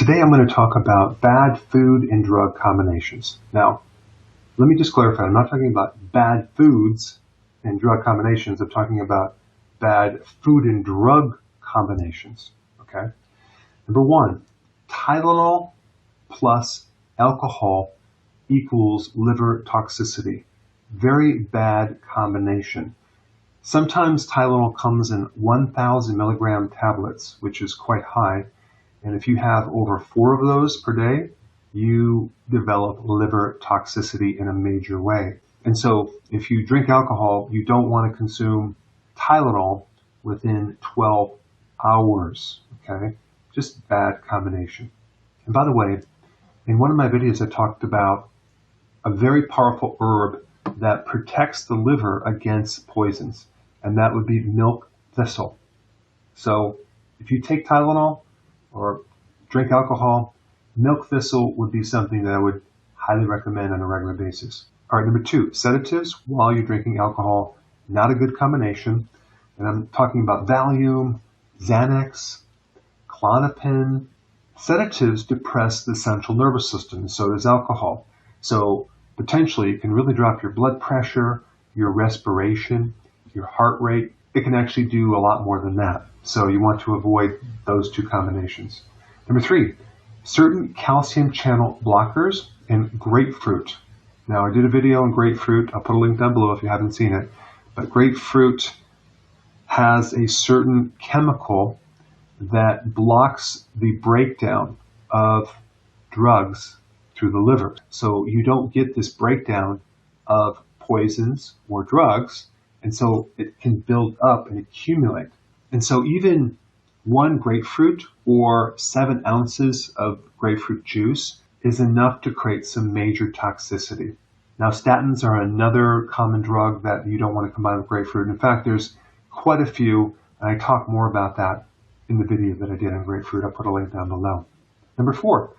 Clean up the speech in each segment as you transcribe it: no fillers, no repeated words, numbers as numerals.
Today I'm going to talk about bad food and drug combinations. Now, let me just clarify, I'm not talking about bad foods and drug combinations, I'm talking about bad food and drug combinations, okay? Number one, Tylenol plus alcohol equals liver toxicity. Very bad combination. Sometimes Tylenol comes in 1,000 milligram tablets, which is quite high. And if you have over 4 of those per day, you develop liver toxicity in a major way. And so if you drink alcohol, you don't want to consume Tylenol within 12 hours, okay? Just bad combination. And by the way, in one of my videos, I talked about a very powerful herb that protects the liver against poisons, and that would be milk thistle. So if you take Tylenol or drink alcohol, milk thistle would be something that I would highly recommend on a regular basis. All right, number 2, sedatives while you're drinking alcohol, not a good combination. And I'm talking about Valium, Xanax, Klonopin. Sedatives depress the central nervous system, and so does alcohol. So potentially it can really drop your blood pressure, your respiration, your heart rate. It can actually do a lot more than that. So you want to avoid those 2 combinations. Number 3, certain calcium channel blockers and grapefruit. Now, I did a video on grapefruit. I'll put a link down below if you haven't seen it. But grapefruit has a certain chemical that blocks the breakdown of drugs through the liver. So you don't get this breakdown of poisons or drugs, and so it can build up and accumulate. And so even 1 grapefruit or 7 ounces of grapefruit juice is enough to create some major toxicity. Now, statins are another common drug that you don't want to combine with grapefruit. In fact, there's quite a few, and I talk more about that in the video that I did on grapefruit. I'll put a link down below. Number 4,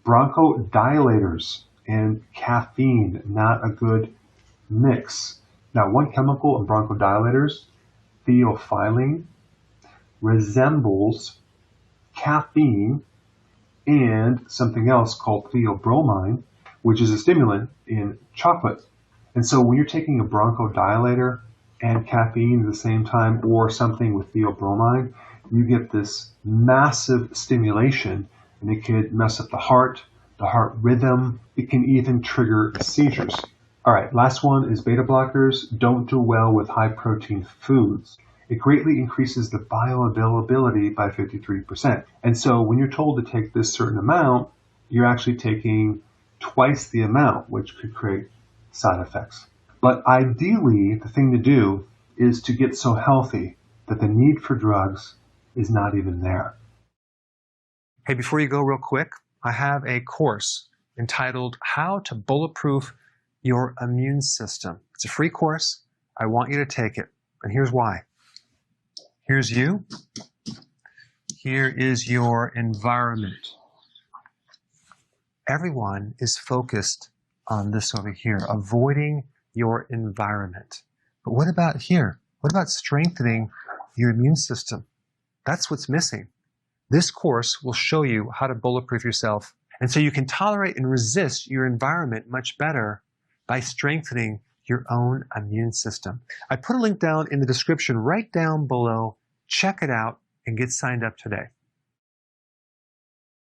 bronchodilators and caffeine, not a good mix. Now, one chemical in bronchodilators, theophylline, resembles caffeine and something else called theobromine, which is a stimulant in chocolate. And so when you're taking a bronchodilator and caffeine at the same time, or something with theobromine, you get this massive stimulation, and it could mess up the heart rhythm. It can even trigger seizures. All right, last one is beta blockers don't do well with high protein foods. It greatly increases the bioavailability by 53%. And so when you're told to take this certain amount, you're actually taking twice the amount, which could create side effects. But ideally, the thing to do is to get so healthy that the need for drugs is not even there. Hey, before you go real quick, I have a course entitled How to Bulletproof Your Immune System. It's a free course. I want you to take it. And here's why. Here's you. Here is your environment. Everyone is focused on this over here, avoiding your environment. But what about here? What about strengthening your immune system? That's what's missing. This course will show you how to bulletproof yourself, and so you can tolerate and resist your environment much better by strengthening your own immune system. I put a link down in the description right down below. Check it out and get signed up today.